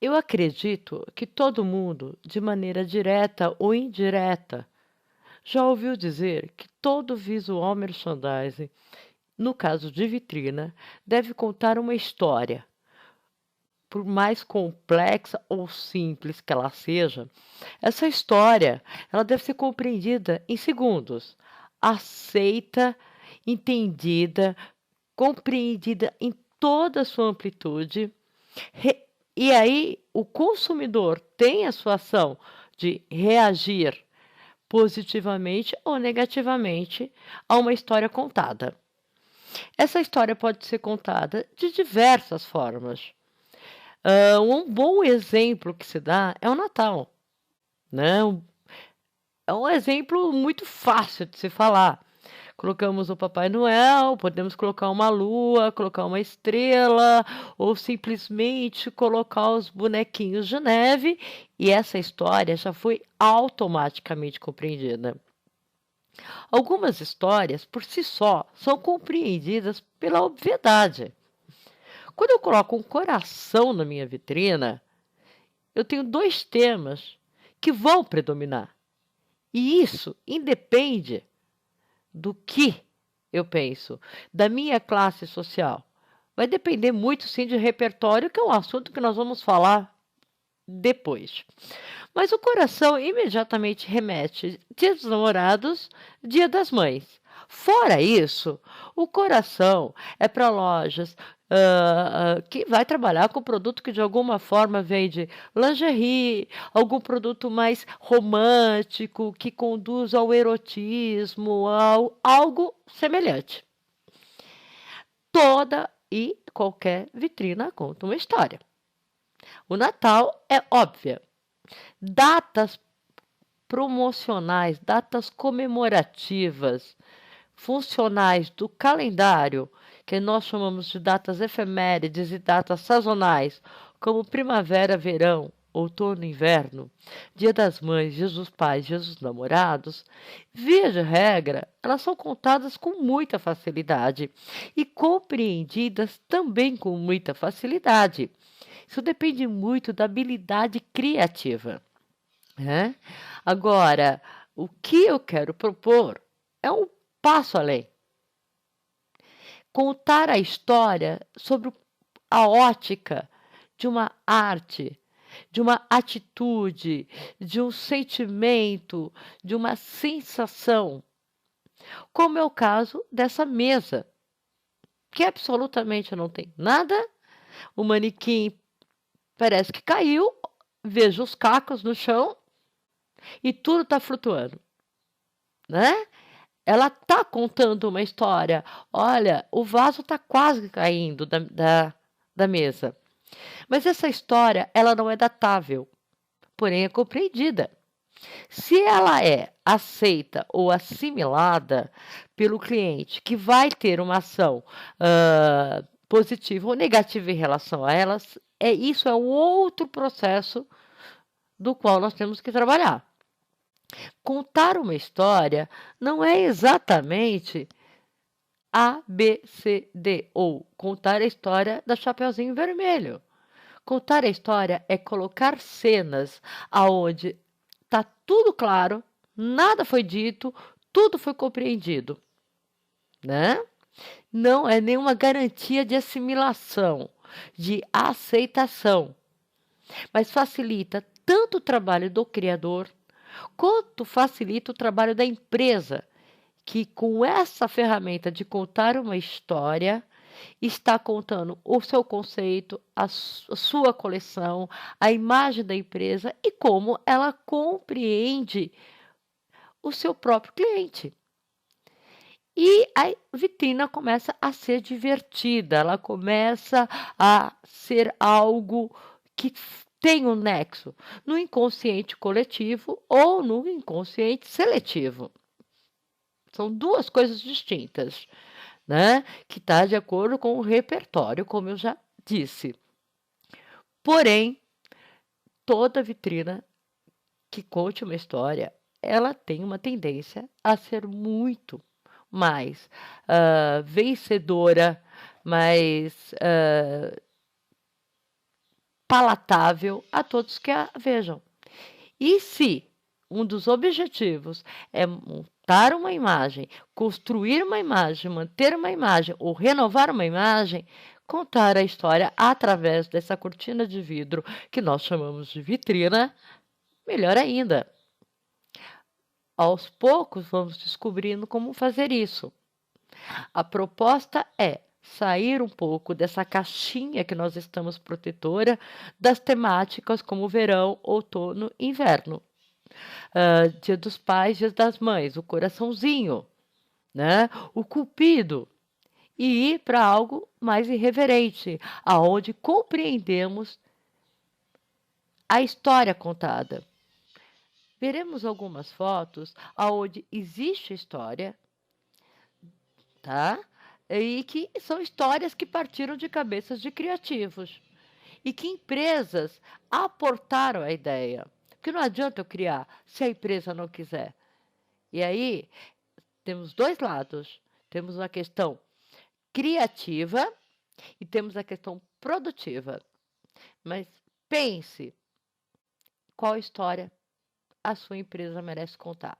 Eu acredito que todo mundo, de maneira direta ou indireta, já ouviu dizer que todo visual merchandising, no caso de vitrina, deve contar uma história. Por mais complexa ou simples que ela seja, essa história, ela deve ser compreendida em segundos, aceita, entendida, compreendida em toda a sua amplitude. E aí o consumidor tem a sua ação de reagir positivamente ou negativamente a uma história contada. Essa história pode ser contada de diversas formas. Um bom exemplo que se dá é o Natal, né? É um exemplo muito fácil de se falar. Colocamos o Papai Noel, podemos colocar uma lua, colocar uma estrela, ou simplesmente colocar os bonequinhos de neve, e essa história já foi automaticamente compreendida. Algumas histórias, por si só, são compreendidas pela obviedade. Quando eu coloco um coração na minha vitrina, eu tenho dois temas que vão predominar. E isso independe do que eu penso, da minha classe social. Vai depender muito, sim, de repertório, que é um assunto que nós vamos falar depois. Mas o coração imediatamente remete Dia dos Namorados, Dia das Mães. Fora isso, o coração é para lojas que vai trabalhar com produto que de alguma forma vende lingerie, algum produto mais romântico, que conduz ao erotismo, algo semelhante. Toda e qualquer vitrina conta uma história. O Natal é óbvia. Datas promocionais, datas comemorativas, funcionais do calendário, que nós chamamos de datas efemérides e datas sazonais, como primavera, verão, outono, inverno, Dia das Mães, Dia dos Pais, Dia dos Namorados, via de regra, elas são contadas com muita facilidade e compreendidas também com muita facilidade. Isso depende muito da habilidade criativa, né? Agora, o que eu quero propor é um passo além. Contar a história sobre a ótica de uma arte, de uma atitude, de um sentimento, de uma sensação, como é o caso dessa mesa, que absolutamente não tem nada, o manequim parece que caiu, vejo os cacos no chão e tudo está flutuando, né? Ela está contando uma história. Olha, o vaso está quase caindo da mesa. Mas essa história, ela não é datável, porém é compreendida. Se ela é aceita ou assimilada pelo cliente, que vai ter uma ação positiva ou negativa em relação a elas, isso é um outro processo do qual nós temos que trabalhar. Contar uma história não é exatamente A, B, C, D, ou contar a história da Chapeuzinho Vermelho. Contar a história é colocar cenas aonde está tudo claro, nada foi dito, tudo foi compreendido, né? Não é nenhuma garantia de assimilação, de aceitação, mas facilita tanto o trabalho do criador, quanto facilita o trabalho da empresa, que com essa ferramenta de contar uma história, está contando o seu conceito, a sua coleção, a imagem da empresa e como ela compreende o seu próprio cliente. E a vitrina começa a ser divertida, ela começa a ser algo que tem um nexo no inconsciente coletivo ou no inconsciente seletivo. São duas coisas distintas, né? Que está de acordo com o repertório, como eu já disse. Porém, toda vitrina que conte uma história, ela tem uma tendência a ser muito mais vencedora, mais palatável a todos que a vejam. E se um dos objetivos é montar uma imagem, construir uma imagem, manter uma imagem ou renovar uma imagem, contar a história através dessa cortina de vidro que nós chamamos de vitrina, melhor ainda. Aos poucos vamos descobrindo como fazer isso. A proposta é sair um pouco dessa caixinha que nós estamos protetora das temáticas como verão, outono e inverno. Dia dos Pais, Dia das Mães, o coraçãozinho, né? O cupido. E ir para algo mais irreverente, aonde compreendemos a história contada. Veremos algumas fotos aonde existe história, tá? E que são histórias que partiram de cabeças de criativos e que empresas aportaram a ideia. Porque não adianta eu criar se a empresa não quiser. E aí temos dois lados. Temos a questão criativa e temos a questão produtiva. Mas pense qual história a sua empresa merece contar.